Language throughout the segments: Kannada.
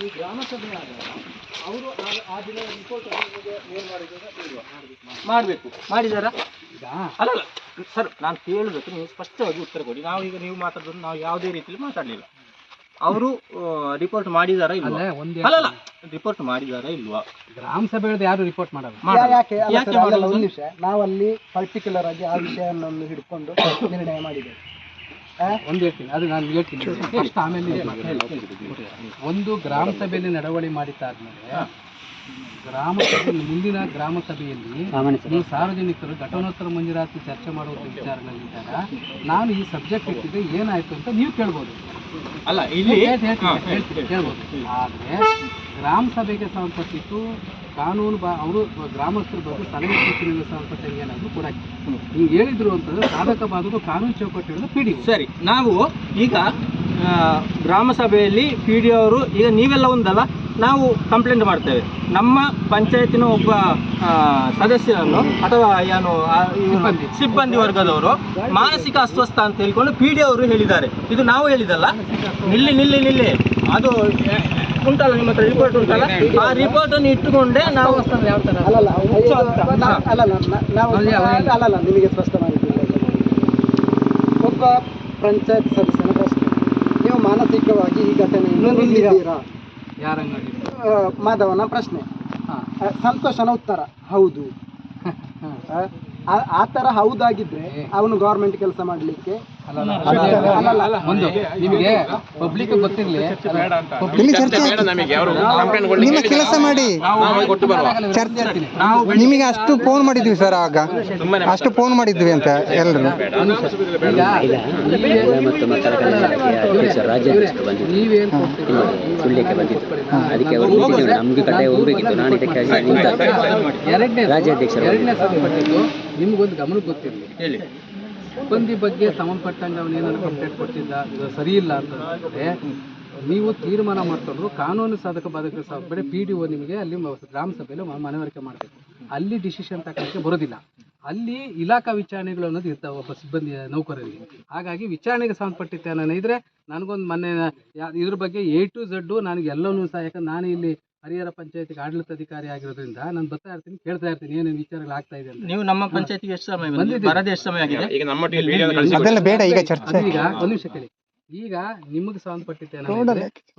ಈ ಗ್ರಾಮ ಸಭೆ ಆದಾಗ ಅವರು ಆ ದಿನ ರಿಪೋರ್ಟ್ ಮೇಲ್ ಮಾಡಬೇಕು. ಮಾಡಿದಾರಾ? ಅಲ್ಲಲ್ಲ ಸರ್, ನಾನು ಕೇಳಬೇಕು, ನೀವು ಸ್ಪಷ್ಟವಾಗಿ ಉತ್ತರ ಕೊಡಿ. ನೀವು ಮಾತಾಡೋದು ನಾವು ಯಾವುದೇ ರೀತಿಯಲ್ಲಿ ಮಾತಾಡಲಿಲ್ಲ. ಅವರು ರಿಪೋರ್ಟ್ ಮಾಡಿದಾರಾ ಇಲ್ವಾ? ಅಲ್ಲಲ್ಲ, ರಿಪೋರ್ಟ್ ಮಾಡಿದಾರಾ ಇಲ್ವಾ? ಗ್ರಾಮ ಸಭೆ ಯಾರು ರಿಪೋರ್ಟ್ ಮಾಡಲ್ಲ. ಒಂದು ನಿಮಿಷ, ನಾವಲ್ಲಿ ಪರ್ಟಿಕ್ಯುಲರ್ ಆಗಿ ಆ ವಿಷಯವನ್ನು ಹಿಡ್ಕೊಂಡು ನಿರ್ಣಯ ಮಾಡಿದ್ದೇವೆ. ಒಂದು ಹೇಳ್ತೀನಿ, ಅದು ನಾನು ಹೇಳ್ತೀನಿ ಫಸ್ಟ್, ಆಮೇಲೆ ಒಂದು ಗ್ರಾಮ ಸಭೆಯಲ್ಲಿ ನಡವಳಿ ಮಾಡಿದ್ದಾದ್ಮೇಲೆ ಮುಂದಿನ ಗ್ರಾಮ ಸಭೆಯಲ್ಲಿ ನೀವು ಸಾರ್ವಜನಿಕರು ಘಟನೋತ್ತರ ಮಂಜೂರಾತಿ ಚರ್ಚೆ ಮಾಡುವ ವಿಚಾರಗಳಿದ್ದಾಗ ನಾನು ಈ ಸಬ್ಜೆಕ್ಟ್ ಇಟ್ಟಿದ್ದೆ ಏನಾಯ್ತು ಅಂತ ನೀವು ಕೇಳ್ಬೋದು. ಅಲ್ಲ, ಇಲ್ಲಿ ಕೇಳ್ಬೋದು. ಆದರೆ ಗ್ರಾಮ ಸಭೆಗೆ ಸಂಬಂಧಪಟ್ಟಿದ್ದು ಕಾನೂನು ಅವರು ಗ್ರಾಮಸ್ಥರ ಬಗ್ಗೆ ಸಲಹೆ ಸೂಚನೆಗೆ ಸಂಬಂಧಪಟ್ಟಂಗೆ ಏನಾದರೂ ಕೊಡಕ್ಕೆ ಹಿಂಗೆ ಹೇಳಿದ್ರು ಅಂತಂದ್ರೆ ಸಾಧಕ ಬಾಧಕ ಕಾನೂನು ಚೌಕಟ್ಟು ಹೇಳಿದ್ರೆ ಪಿ ಡಿ. ಸರಿ, ನಾವು ಈಗ ಗ್ರಾಮ ಸಭೆಯಲ್ಲಿ ಪಿ ಡಿ ಅವರು, ಈಗ ನೀವೆಲ್ಲ ಒಂದಲ್ಲ, ನಾವು ಕಂಪ್ಲೇಂಟ್ ಮಾಡ್ತೇವೆ. ನಮ್ಮ ಪಂಚಾಯತಿನ ಒಬ್ಬ ಸದಸ್ಯರನ್ನು ಅಥವಾ ಏನು ಸಿಬ್ಬಂದಿ ವರ್ಗದವರು ಮಾನಸಿಕ ಅಸ್ವಸ್ಥ ಅಂತ ಹೇಳ್ಕೊಂಡು ಪಿ ಡಿ ಅವರು ಹೇಳಿದ್ದಾರೆ. ಇದು ನಾವು ಹೇಳಿದಲ್ಲ. ನಿಲ್ಲಿ ಅದು ಉಂಟಲ್ಲ, ನಿಮ್ಮ ಹತ್ರ ರಿಪೋರ್ಟ್ ಉಂಟಲ್ಲ, ಆ ರಿಪೋರ್ಟ್ ಅನ್ನು ಇಟ್ಟುಕೊಂಡೇ ನಾವು ಯಾವ ಥರ ಅಲ್ಲಲ್ಲ ನಿಮಗೆ ಸ್ಪಷ್ಟ ಮಾಡಿದ್ದೀವಿ. ಒಬ್ಬ ಪಂಚಾಯತ್ ಸದಸ್ಯನ ಪ್ರಶ್ನೆ, ನೀವು ಮಾನಸಿಕವಾಗಿ ಈ ಘಟನೆಯನ್ನು ನಿಲ್ಲಿದ್ದೀರಾ? ಮಾಧವನ ಪ್ರಶ್ನೆ, ಸಂತೋಷನ ಉತ್ತರ ಹೌದು. ಆ ಥರ ಹೌದಾಗಿದ್ರೆ ಅವನು ಗೌರ್ಮೆಂಟ್ ಕೆಲಸ ಮಾಡಲಿಕ್ಕೆ ನಿಮಗೆ ಪಬ್ಲಿಕ್ ಗೊತ್ತಿರಲಿ, ಕೆಲಸ ಮಾಡಿ ನಿಮಗೆ ಅಷ್ಟು ಫೋನ್ ಮಾಡಿದ್ವಿ ಸರ್, ಆಗ ಅಷ್ಟು ಫೋನ್ ಮಾಡಿದ್ವಿ ಅಂತ ಎಲ್ಲರೂ. ಎರಡನೇ ಸಭೆ ಪಟ್ಟಿದ್ದು ನಿಮ್ಗೊಂದು ಗಮನಕ್ಕೆ ಗೊತ್ತಿರಲಿ, ಹೇಳಿ ಸಿಬ್ಬಂದಿ ಬಗ್ಗೆ ಸಂಬಂಧಪಟ್ಟಂಗೆ ಅವನೇನಾದ್ರು ಕಂಪ್ಲೇಂಟ್ ಕೊಟ್ಟಿದ್ದ, ಇದು ಸರಿ ಇಲ್ಲ ಅಂತಂದರೆ ನೀವು ತೀರ್ಮಾನ ಮಾಡ್ಕೊಂಡ್ರು ಕಾನೂನು ಸಾಧಕ ಬಾಧಕ ಬರೀ ಪಿ ಡಿ ಒ ನಿಮಗೆ ಅಲ್ಲಿ ಗ್ರಾಮ ಸಭೆಯಲ್ಲಿ ಮನವರಿಕೆ ಮಾಡಬೇಕು. ಅಲ್ಲಿ ಡಿಸಿಷನ್ ತಗೊಳ್ಳೋಕ್ಕೆ ಬರೋದಿಲ್ಲ. ಅಲ್ಲಿ ಇಲಾಖಾ ವಿಚಾರಣೆಗಳು ಅನ್ನೋದು ಇರ್ತಾವೆ ಒಬ್ಬ ಸಿಬ್ಬಂದಿ ನೌಕರರಿಗೆ. ಹಾಗಾಗಿ ವಿಚಾರಣೆಗೆ ಸಂಬಂಧಪಟ್ಟಿದ್ದೆ ನಾನು ಇದ್ರೆ ನನಗೊಂದು ಮೊನ್ನೆ ಇದ್ರ ಬಗ್ಗೆ A to Z ನನಗೆ ಎಲ್ಲವೂ ಸಹ, ಯಾಕಂದ್ರೆ ನಾನು ಇಲ್ಲಿ ಹರಿಹರ ಪಂಚಾಯತಿಗೆ ಆಡಳಿತಾಧಿಕಾರಿ ಆಗಿರೋದ್ರಿಂದ ನಾನು ಬರ್ತಾ ಇರ್ತೀನಿ, ಕೇಳ್ತಾ ಇರ್ತೀನಿ ಏನೇನು ವಿಚಾರಗಳು ಆಗ್ತಾ ಇದೆ ಅಂತ. ನೀವು ನಮ್ಮ ಪಂಚಾಯತಿಗೆ ಎಷ್ಟು ಸಮಯ ಬರದೆ ಎಷ್ಟು ಸಮಯ ಆಗಿದೆ? ಈಗ ಬೇಡ, ಈಗ ಚರ್ಚೆ. ಈಗ ಒಂದು ನಿಮಿಷ ಕೇಳಿ, ಈಗ ನಿಮಗೆ ಸಂಬಂಧಪಟ್ಟಿದ್ದೆ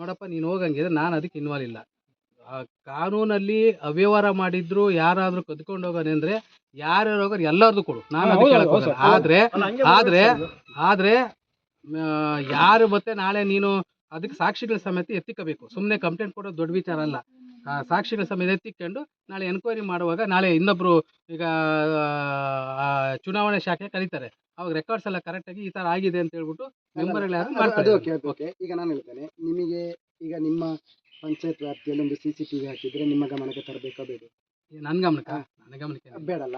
ನೋಡಪ್ಪ, ನೀನು ಹೋಗಂಗಿದ್ರೆ ನಾನು ಅದಕ್ಕೆ ಇನ್ವಾಲ್ವ್ ಇಲ್ಲ. ಕಾನೂನಲ್ಲಿ ಅವ್ಯವಹಾರ ಮಾಡಿದ್ರು ಯಾರಾದ್ರೂ ಕದ್ಕೊಂಡು ಹೋಗೋಣ ಅಂದ್ರೆ ಯಾರು ಹೋಗೋರು ಎಲ್ಲರದು ಕೊಡು, ನಾನು ಅದಕ್ಕೆ ಕೇಳಕ್ ಹೋಗಲ್ಲ. ಆದ್ರೆ ಯಾರು ಮತ್ತೆ ನಾಳೆ ನೀನು ಅದಕ್ಕೆ ಸಾಕ್ಷಿಗಳ ಸಮೇತ ಎತ್ತಿಕ್ಕಬೇಕು. ಸುಮ್ಮನೆ ಕಂಪ್ಲೇಂಟ್ ಕೊಡೋದು ದೊಡ್ಡ ವಿಚಾರ ಅಲ್ಲ. ಸಾಕ್ಷಿಗಳ ಸಮೇತ ಎತ್ತಿಕೊಂಡು ನಾಳೆ ಎನ್ಕ್ವೈರಿ ಮಾಡುವಾಗ ನಾಳೆ ಇನ್ನೊಬ್ರು ಈಗ ಚುನಾವಣೆ ಶಾಖೆ ಕರೀತಾರೆ, ಅವಾಗ ರೆಕಾರ್ಡ್ಸ್ ಎಲ್ಲ ಕರೆಕ್ಟಾಗಿ ಈ ಥರ ಆಗಿದೆ ಅಂತ ಹೇಳ್ಬಿಟ್ಟು ಮೆಂಬರ್ಗಳು ಯಾರು ಮಾಡ್ತಾರೆ. ಈಗ ನಾನು ಹೇಳ್ತೇನೆ ನಿಮಗೆ, ಈಗ ನಿಮ್ಮ ಪಂಚಾಯತ್ ವ್ಯಾಪ್ತಿಯಲ್ಲಿ ಒಂದು CCTV ಹಾಕಿದ್ರೆ ನಿಮ್ಮ ಗಮನಕ್ಕೆ ತರಬೇಕಾ ಬೇಡ? ನನ್ನ ಗಮನಕ್ಕೆ ಬೇಡಲ್ಲ.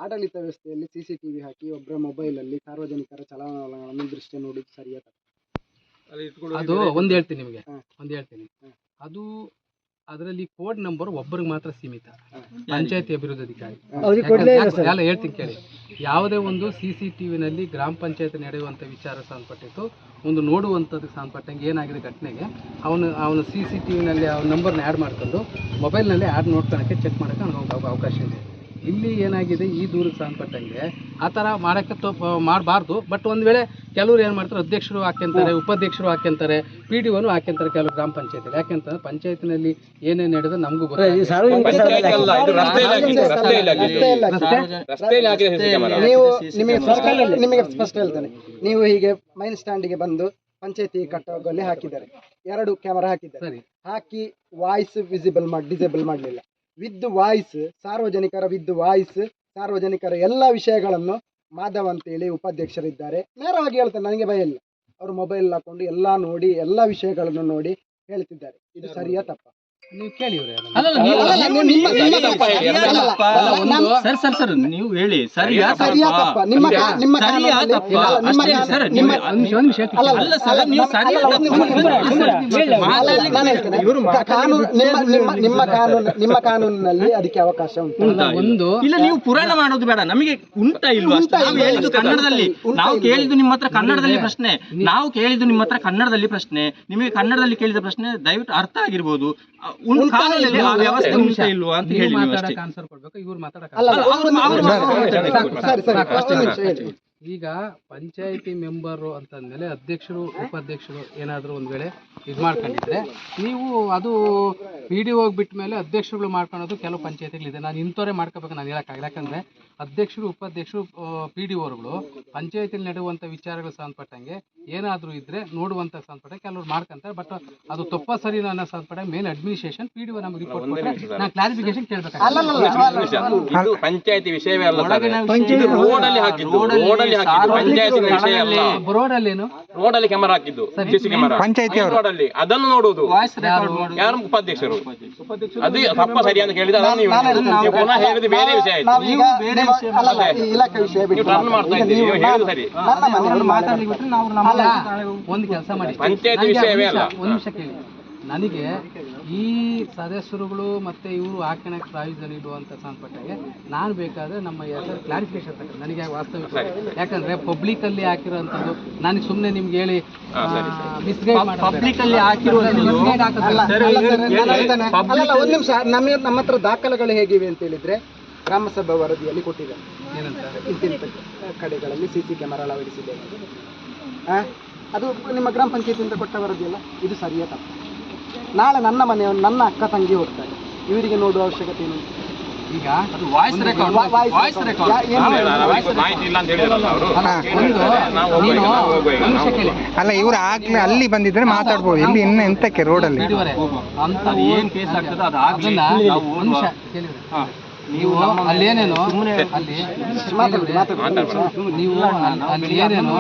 ಆಡಳಿತ ವ್ಯವಸ್ಥೆಯಲ್ಲಿ CCTV ಹಾಕಿ ಒಬ್ಬರ ಮೊಬೈಲಲ್ಲಿ ಸಾರ್ವಜನಿಕರ ಚಲನವಲನಗಳನ್ನು ದೃಶ್ಯ ನೋಡುದು ಸರಿಯಾದ? ಅದು ಒಂದು ಹೇಳ್ತೀನಿ ನಿಮಗೆ, ಅದು ಅದರಲ್ಲಿ ಕೋಡ್ ನಂಬರ್ ಒಬ್ಬರಿಗೆ ಮಾತ್ರ ಸೀಮಿತ, ಪಂಚಾಯತಿ ಅಭಿವೃದ್ಧಿ ಅಧಿಕಾರಿ ಎಲ್ಲ ಹೇಳ್ತೀನಿ ಕೇಳಿ. ಯಾವುದೇ ಒಂದು CCTVನಲ್ಲಿ ಗ್ರಾಮ ಪಂಚಾಯತ್ ನಡೆಯುವಂಥ ವಿಚಾರ ಸಂಬಂಧಪಟ್ಟಿತ್ತು ಒಂದು ನೋಡುವಂಥದ್ದಕ್ಕೆ ಸಂಬಂಧಪಟ್ಟಂಗೆ ಏನಾಗಿದೆ ಘಟನೆಗೆ ಅವನು CCTVನಲ್ಲಿ ಅವನ ನಂಬರ್ನ ಆ್ಯಡ್ ಮಾಡ್ಕೊಂಡು ಮೊಬೈಲ್ನಲ್ಲಿ ಆ್ಯಡ್ ನೋಡ್ಕೊಳಕ್ಕೆ ಚೆಕ್ ಮಾಡೋಕ್ಕೆ ಅವ್ನಿಗೆ ಅವಕಾಶ ಇದೆ. ಇಲ್ಲಿ ಏನಾಗಿದೆ, ಈ ದೂರಕ್ಕೆ ಸಂಬಂಧಪಟ್ಟಂಗೆ ಆ ಥರ ಮಾಡೋಕ್ಕೆ ಮಾಡಬಾರ್ದು. ಬಟ್ ಒಂದು ವೇಳೆ ಕೆಲವರು ಏನು ಮಾಡ್ತಾರೆ, ಅಧ್ಯಕ್ಷರು ಹಾಕ್ಯಂತಾರೆ, ಉಪಾಧ್ಯಕ್ಷರು ಹಾಕ್ಯಂತಾರೆ, PDO ಹಾಕ್ಯಂತಾರೆ ಕೆಲವು ಗ್ರಾಮ ಪಂಚಾಯತಿಯಲ್ಲಿ. ಯಾಕೆಂತಂದ್ರೆ ಪಂಚಾಯತಿನಲ್ಲಿ ಏನೇನು ನಡೆದು ನಮಗೂ ನಿಮಗೆ ಸ್ಪಷ್ಟ ಹೇಳ್ತಾನೆ. ನೀವು ಹೀಗೆ ಮೈನ್ ಸ್ಟ್ಯಾಂಡಿಗೆ ಬಂದು ಪಂಚಾಯತಿ ಕಟ್ಟೋಗಲ್ಲಿ ಹಾಕಿದ್ದಾರೆ, 2 ಕ್ಯಾಮರಾ ಹಾಕಿದ್ದಾರೆ, ಹಾಕಿ ವಾಯ್ಸ್ ಡಿಸೇಬಲ್ ಮಾಡಲಿಲ್ಲ. ವಿತ್ ವಾಯ್ಸ್ ಸಾರ್ವಜನಿಕರ ಎಲ್ಲ ವಿಷಯಗಳನ್ನು ಮಾಧವ್ ಅಂತೇಳಿ ಉಪಾಧ್ಯಕ್ಷರಿದ್ದಾರೆ ನೇರವಾಗಿ ಹೇಳ್ತಾರೆ, ನನಗೆ ಭಯ ಇಲ್ಲ. ಅವರು ಮೊಬೈಲ್ ಹಾಕೊಂಡು ಎಲ್ಲ ನೋಡಿ ಎಲ್ಲ ವಿಷಯಗಳನ್ನು ನೋಡಿ ಹೇಳ್ತಿದ್ದಾರೆ. ಇದು ಸರಿಯಾ ತಪ್ಪ? ನೀವು ಕೇಳಿ ಇವ್ರೆ ಅಲ್ಲಲ್ಲ, ನೀವು- ಅಲ್ಲಲ್ಲ, ನೀವು- ನಿಮ್ಮ- ನೀವು ನಿಮ್ಮ ಹೇಳಿ, ತಪ್ಪ ಹೇಳಿ. ಸರಿಯಾ ಅಲ್ಲಲ್ಲ, ತಪ್ಪಾ? ಅಲ್ಲ, ಸರ್ ನೀವು ಹೇಳಿ ಸರಿಯಾ ಸರಿಯಾ ತಪ್ಪಾ? ತಪ್ಪ ನಿಮ್ಮ ನಿಮ್ಮ ಸರಿಯಾ ಕಾನೂನಲ್ಲಿ- ತಪ್ಪಾ? ಅಲ್ಲ, ನಿಮ್ಮ ಅಷ್ಟೇ ಕಾನೂನು- ಸರ್, ನಿಮ್ಮ ನೀವು- ಒಂದು ನಿಮಿಷ ಅಲ್ಲ, ಅಲ್ಲ ಸರ್, ನೀವು ಸರಿಯಾ ಅಲ್ಲ, ತಪ್ಪಾ? ಒಂದು ನಿಮಿಷ, ಮಾತಾಡ್ಲಿಕ್ಕೆ ನಾನು ಹೇಳ್ತೇನೆ. ಇವರು ಕಾನೂನು ನಿಮ್ಮ ಕಾನೂನಿನಲ್ಲಿ ಅದಕ್ಕೆ ಅವಕಾಶ ಉಂಟು. ಒಂದು ಇಲ್ಲ, ನೀವು ಪುರಾಣ ಮಾಡೋದು ಬೇಡ, ನಮಗೆ ಉಂಟಾ ಇಲ್ವಾ ಅಷ್ಟೇ. ಉಂಟಾ ನಾವು ಇಲ್ವಾ? ಹೇಳಿದ್ದು ಕನ್ನಡದಲ್ಲಿ, ಉಂಟಾ ನಾವು ಇಲ್ವಾ? ಕೇಳಿದ್ದು ನಿಮ್ಮ ಹತ್ರ ಕನ್ನಡದಲ್ಲಿ ಪ್ರಶ್ನೆ, ನಾವು ಕೇಳಿದ್ದು ನಿಮ್ಮ ಹತ್ರ ಕನ್ನಡದಲ್ಲಿ ಪ್ರಶ್ನೆ, ನಿಮಗೆ ಕನ್ನಡದಲ್ಲಿ ಕೇಳಿದ ಪ್ರಶ್ನೆ ದಯವಿಟ್ಟು ಅರ್ಥ ಆಗಿರ್ಬೋದು. ಕಾನೂನಲ್ಲಿ ಆ ವ್ಯವಸ್ಥೆ ಉಂಟಾ ಇಲ್ವಾ ಅಂತ ಹೇಳಿ ನೀವು ಅಷ್ಟೇ. ಮಾತಾಡಕ್ಕೆ ಆನ್ಸರ್ ಕೊಡ್ಬೇಕು, ಇವ್ರು ಮಾತಾಡಕ್ಕೆ ಅಲ್ಲ, answer ಅವ್ರು ಸರಿ ಸರಿ ಒಂದು ನಿಮಿಷ ಹೇಳಿ. ಈಗ ಪಂಚಾಯತಿ ಮೆಂಬರು ಅಂತಂದ್ಮೇಲೆ ಅಧ್ಯಕ್ಷರು ಉಪಾಧ್ಯಕ್ಷರು ಏನಾದರೂ ಒಂದು ವೇಳೆ ಇದು ಮಾಡ್ಕೊಂಡಿದ್ರೆ ನೀವು ಅದು ಪಿ ಡಿ ಬಿಟ್ಟ ಮೇಲೆ ಅಧ್ಯಕ್ಷರುಗಳು ಮಾಡ್ಕೊಳೋದು ಕೆಲವು ಪಂಚಾಯತಿಗಳಿದೆ. ನಾನು ಇಂಥವರೇ ಮಾಡ್ಕೋಬೇಕು ನಾನು ಹೇಳೋಕ್ಕಾಗಲ್ಲ. ಯಾಕಂದರೆ ಅಧ್ಯಕ್ಷರು ಉಪಾಧ್ಯಕ್ಷರು ಪಿ ಡಿ ಒಗಳು ಪಂಚಾಯತಿಯಲ್ಲಿ ನಡೆಯುವಂಥ ವಿಚಾರಗಳು ಸಂಬಂಧಪಟ್ಟಂಗೆ ಏನಾದರೂ ಇದ್ದರೆ ನೋಡುವಂಥ ಸಂಬಂಧಪಟ್ಟ ಕೆಲವರು ಮಾಡ್ಕೊಂತಾರೆ. ಬಟ್ ಅದು ತಪ್ಪ ಸರಿ ಅನ್ನೋ ಸಂಬಂಧಪಟ್ಟ ಮೇನ್ ಅಡ್ಮಿನಿಸ್ಟ್ರೇಷನ್ ಪಿ ಡಿ ನಮಗೆ ರಿಪೋರ್ಟ್ ಕೊಟ್ಟರೆ ನಾನು ಕ್ಲಾರಿಫಿಕೇಶನ್ ಕೇಳಬೇಕಾಗುತ್ತೆ. ಇದು ಪಂಚಾಯತಿ ವಿಷಯವೇ ಅಲ್ಲ ಸರ್. ಒಳಗಿನ ಇದು ರೋಡಲ್ಲಿ ಹಾಕಿದ್ದು, ರೋಡಲ್ಲಿ ಹಾಕಿದ್ದು, ಪಂಚಾಯತಿನ ವಿಷಯ ಅಲ್ಲ. ಬೋರ್ಡಲ್ಲೇನು ರೋಡಲ್ಲಿ ಕ್ಯಾಮರಾ ಹಾಕಿದ್ದು, ಸಿಸಿ ಕ್ಯಾಮರಾ ಪಂಚಾಯತಿ ಅವರು ರೋಡಲ್ಲಿ ಅದನ್ನು ನೋಡುವುದು ವಾಯ್ಸ್ ರೆಕಾರ್ಡ್ ಮಾಡಿ ಯಾರು ಉಪಾಧ್ಯಕ್ಷರು. ಅದು ತಪ್ಪ ಸರಿ ಅಂತ ಕೇಳಿದ್ರೆ ಅದನ್ನು ನೀವು ಪುನಃ ಹೇಳಿದ ಬೇರೆ ವಿಷಯ ಆಯ್ತು. ನಾವೀಗ ನಿಮ್ಮ- ಅಲ್ಲಲ್ಲ, ಈ ಇಲಾಖೆ ವಿಷಯ ಬಿಟ್ಟು ನೀವು ಟರ್ನ್ ಮಾಡ್ತಾ ಈಗ ಇದ್ದೀರಿ, ನೀವು ನೀವು ಹೇಳುದು ಸರಿ. ನನ್ನ ಮನೆಯಲ್ಲಿ ಮಾತಾಡ್ಲಿಕ್ಕೆ ನಾವು ನಮ್ಮ ಒಂದು ಕೆಲಸ ಮಾಡಿ, ಪಂಚಾಯತಿ ನನಗೆ ವಿಷಯವೇ ಅಲ್ಲ. ಒಂದು ನಿಮಿಷ ಕೇಳಿ. ನನಗೆ ಈ ಸದಸ್ಯರುಗಳು ಮತ್ತೆ ಇವರು ಹಾಕಣಕ್ಕೆ ಪ್ರಾವಿಷನ್ ಇಡುವಂತ ಸಂಬಂಧಪಟ್ಟಾಗೆ ನಾನು ಬೇಕಾದ್ರೆ ನಮ್ಮ ಹೆಸರು ಕ್ಲಾರಿಫಿಕೇಶನ್ ತಗೊಂಡು ನನಗೆ ವಾಸ್ತವಿಕ, ಯಾಕಂದ್ರೆ ಪಬ್ಲಿಕ್ ಅಲ್ಲಿ ಹಾಕಿರೋಂಥದ್ದು ನನಗೆ ಸುಮ್ಮನೆ ನಿಮ್ಗೆ ಹೇಳಿ ಮಿಸ್ಗೈಡ್ ಪಬ್ಲಿಕ್ ಅಲ್ಲಿ ಹಾಕಿರೋದು ಮಿಸ್ಗೈಡ್ ಹಾಕೋದು ಅಲ್ಲ, ಅಲ್ಲ ಸರ್, ನಾನು ಹೇಳ್ತೇನೆ. ಅಲ್ಲಲ್ಲ, ಒಂದು ನಿಮಿಷ, ನಮ್ಮ ಹತ್ರ ದಾಖಲೆಗಳು ಹೇಗಿವೆ ಅಂತ ಹೇಳಿದ್ರೆ ಗ್ರಾಮಸಭಾ ವರದಿಯಲ್ಲಿ ಕೊಟ್ಟಿದ್ದಾರೆ. ಏನಂತ ಇಂತಿಂತ ಕಡೆಗಳಲ್ಲಿ ಸಿಸಿ ಕ್ಯಾಮರಾ ಅಳವಡಿಸಿದ್ದೇವೆ. ಅದು ನಿಮ್ಮ ಗ್ರಾಮ ಪಂಚಾಯತಿಯಿಂದ ಕೊಟ್ಟ ವರದಿಯಲ್ಲ, ಇದು ಸರಿಯಾ ತಪ್ಪು? ನಾಳೆ ನನ್ನ ಮನೆಯವರು ನನ್ನ ಅಕ್ಕ ತಂಗಿ ಹೋಗ್ತಾರೆ, ಇವರಿಗೆ ನೋಡುವ ಅವಶ್ಯಕತೆ ಏನು? ಈಗ ಅದು ವಾಯ್ಸ್ ರೆಕಾರ್ಡ್, ವಾಯ್ಸ್ ರೆಕಾರ್ಡ್. ಮಾಹಿತಿ ಇಲ್ಲ ಅಂತ ಹೇಳಿದ್ರಲ್ಲ ಅವರು. ಒಂದು ನೀನು ಒಂದು ನಿಮಿಷ ಕೇಳಿ. ಅಲ್ಲ ಇವ್ರು ಆಗ್ಲೇ ಅಲ್ಲಿ ಬಂದಿದ್ರೆ ಮಾತಾಡ್ಬೋದು, ಇಲ್ಲಿ ಇನ್ನು ಎಂತಕ್ಕೆ ರೋಡಲ್ಲಿ ಬಿಡುವರೆ ಅಂತ ಅದು ಏನ್ ಕೇಸ್ ಆಗ್ತದೆ ಅದು ಆಗ್ಲಿ. ಅದನ್ನ ನಾವು ಒಂದು ನಿಮಿಷ ಕೇಳಿದ್ರೆ ನೀವು ಅಲ್ಲೇನೇನು ಅಲ್ಲಿ ನೀವು ಅಲ್ಲಿ ಏನೇನು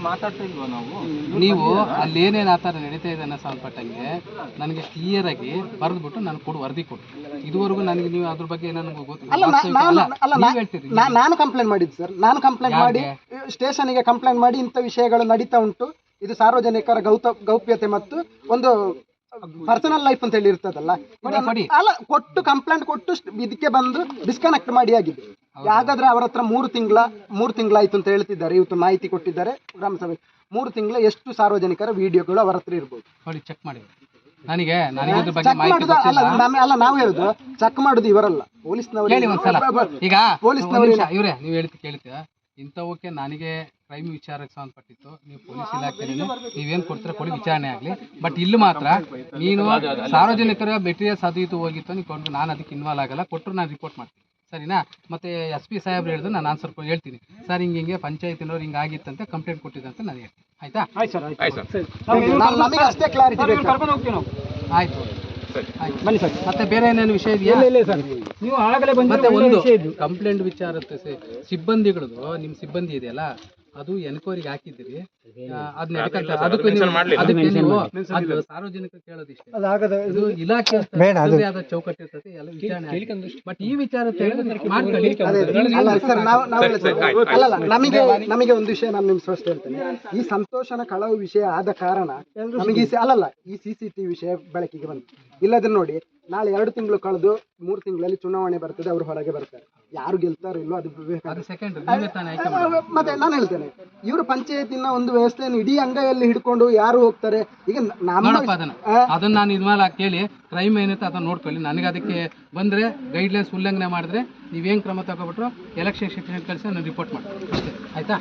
ಮಾತಾಡ್ತಾ ಇಲ್ವಾ ನಾವು? ನೀವು ಅಲ್ಲಿ ಏನೇನು ಆ ಥರ ನಡೀತಾ ಇದೆ ಅನ್ನೋ ಸಂಬಂಧಪಟ್ಟಂಗೆ ನನಗೆ ಕ್ಲಿಯರ್ ಆಗಿ ಬರೆದ್ಬಿಟ್ಟು ನಾನು ಕೊಡು, ವರದಿ ಕೊಡು. ಇದುವರೆಗೂ ನನಗೆ ನೀವು ಅದ್ರ ಬಗ್ಗೆ ನನಗೆ ಹೇಳ್ತೀರಿ. ನಾನು ಕಂಪ್ಲೇಂಟ್ ಮಾಡಿದ್ದು ಸರ್, ನಾನು ಕಂಪ್ಲೇಂಟ್ ಮಾಡಿ ಸ್ಟೇಷನ್ಗೆ ಕಂಪ್ಲೇಂಟ್ ಮಾಡಿ ಇಂಥ ವಿಷಯಗಳು ನಡೀತಾ ಉಂಟು, ಇದು ಸಾರ್ವಜನಿಕರ ಗೌಪ್ಯತೆ ಮತ್ತು ಒಂದು ಪರ್ಸನಲ್ ಲೈಫ್ ಅಂತ ಹೇಳಿ ಇರ್ತದಲ್ಲ, ಅಲ್ಲ ಕೊಟ್ಟು ಕಂಪ್ಲೇಂಟ್ ಕೊಟ್ಟು ಇದಕ್ಕೆ ಬಂದು ಡಿಸ್ಕನೆಕ್ಟ್ ಮಾಡಿ ಆಗಿದೆ. ಹಾಗಾದ್ರೆ ಅವರ ಹತ್ರ 3 ತಿಂಗಳಾಯ್ತು ಅಂತ ಹೇಳ್ತಿದ್ದಾರೆ, ಇವತ್ತು ಮಾಹಿತಿ ಕೊಟ್ಟಿದ್ದಾರೆ ಗ್ರಾಮಸಭೆ. 3 ತಿಂಗಳ ಎಷ್ಟು ಸಾರ್ವಜನಿಕರ ವಿಡಿಯೋಗಳು ಅವರ ಹತ್ರ ಇರ್ಬೋದು ನೋಡಿ, ಚೆಕ್ ಮಾಡಿ. ನನಗೆ ಇದ್ರ ಬಗ್ಗೆ ಚೆಕ್ ಮಾಹಿತಿ ಮಾಡುದು ಅಲ್ಲ, ನಾವು ಹೇಳುದು ಚೆಕ್ ಮಾಡುದು ಇವರಲ್ಲ, ಪೊಲೀಸ್ನವರು. ಕೇಳಿ ಒಂದ್ಸಲ. ಈಗ ಪೊಲೀಸ್ನವರು ಇವ್ರೆ ನೀವು ಕೇಳ್ತೀರಾ ಇಂಥವಕ್ಕೆ ನನಗೆ ಕ್ರೈಮ್ ವಿಚಾರಕ್ಕೆ ಸಂಬಂಧಪಟ್ಟಿತ್ತು, ನೀವು ಪೊಲೀಸ್ ಇಲಾಖೆಯಲ್ಲಿ ನೀವೇನು ಕೊಡ್ತೀರಾ ಕೊಡಿ, ವಿಚಾರಣೆ ಆಗಲಿ. ಬಟ್ ಇಲ್ಲಿ ಮಾತ್ರ ನೀನು ಸಾರ್ವಜನಿಕರ ಮೆಟೀರಿಯಲ್ಸ್ ಅದು ಇದು ಹೋಗಿತ್ತು ನೀವು ಕೊಟ್ಟು, ನಾನು ಅದಕ್ಕೆ ಇನ್ವಾಲ್ವ್ ಆಗಲ್ಲ, ಕೊಟ್ಟರು ನಾನು ರಿಪೋರ್ಟ್ ಮಾಡ್ತೀನಿ, ಸರಿನಾ? ಮತ್ತು SP ಸಾಹೇಬ್ರು ಹೇಳಿದ್ರು ನಾನು ಆನ್ಸರ್ ಹೇಳ್ತೀನಿ, ಸರ್ ಹಿಂಗೆ ಪಂಚಾಯತಿನವ್ರು ಹಿಂಗೆ ಆಗಿತ್ತಂತೆ ಕಂಪ್ಲೇಂಟ್ ಕೊಟ್ಟಿದ್ದಂತೆ ನಾನು ಹೇಳ್ತೀನಿ, ಆಯ್ತಾ? ನಮಗೆ ಅಷ್ಟೇ ಕ್ಲಾರಿಟಿ ಬೇಕು. ಕರ್ಕೊಂಡು ಹೋಗ್ತೀವಿ ನಾವು. ಆಯ್ತು ಬನ್ನಿ ಸರ್. ಮತ್ತೆ ಬೇರೆ ಏನೇನು ವಿಷಯ ಇದೆಯಾ? ನೀವು ಆಗಲೇ ಮತ್ತೆ ಒಂದು ಕಂಪ್ಲೇಂಟ್ ವಿಚಾರ ಸಿಬ್ಬಂದಿಗಳದು, ನಿಮ್ಮ ಸಿಬ್ಬಂದಿ ಇದೆಯಲ್ಲ ಅದು ಎನ್ಕ್ವೈರಿಗೆ ಹಾಕಿದ್ದೀರಿ, ಅದನ್ನ ಅದಕ್ಕೆ ನೀವು ಅದು ಸಾರ್ವಜನಿಕ ಕೇಳೋದಿಷ್ಟೇ, ಇದು ಇಲಾಖೆ ಆದ ಚೌಕಟ್ಟು ಇರ್ತದೆ ಎಲ್ಲ ವಿಚಾರಣೆ. ಬಟ್ ಈ ವಿಚಾರ ಅಲ್ಲ ಸರ್, ನಾವು ಅಲ್ಲಲ್ಲ, ನಮಗೆ ಒಂದು ವಿಷಯ ನಾನು ನಿಮ್ಗೆ ಸ್ಪಷ್ಟ ಹೇಳ್ತೇನೆ. ಈ ಸಂತೋಷನ ಕಳವು ವಿಷಯ ಆದ ಕಾರಣ ನಮಗೆ ಈ CCTV ವಿಷಯ ಬೆಳಕಿಗೆ ಬಂತು. ಇಲ್ಲದ್ರೆ ನೋಡಿ, ನಾಳೆ 2 ತಿಂಗಳು ಕಳೆದು 3 ತಿಂಗಳಲ್ಲಿ ಚುನಾವಣೆ ಬರ್ತದೆ, ಅವರು ಹೊರಗೆ ಬರ್ತಾರೆ, ಯಾರು ಗೆಲ್ತಾರೋ ಇಲ್ಲೋ ಅದು ಮತ್ತೆ ನಾನು ಹೇಳ್ತೇನೆ, ಇವರು ಪಂಚಾಯತಿನ ಒಂದು ವ್ಯವಸ್ಥೆಯನ್ನು ಇಡೀ ಅಂಗೈಯಲ್ಲಿ ಹಿಡ್ಕೊಂಡು ಯಾರು ಹೋಗ್ತಾರೆ. ಈಗ ಅದನ್ನ ನಾನು ಇದ್ಮೇಲೆ ಕೇಳಿ ಕ್ರೈಮ್ ಏನೈತೆ ಅದನ್ನ ನೋಡ್ಕೊಳ್ಳಿ. ನನಗೆ ಅದಕ್ಕೆ ಬಂದ್ರೆ ಗೈಡ್ಲೈನ್ಸ್ ಉಲ್ಲಂಘನೆ ಮಾಡಿದ್ರೆ ನೀವೇನ್ ಕ್ರಮ ತಗೋಬಿಟ್ರು ಎಲೆಕ್ಷನ್ ಕಳಿಸಿ ನಾನು ರಿಪೋರ್ಟ್ ಮಾಡ್ತೀನಿ ಅಷ್ಟೇ, ಆಯ್ತಾ?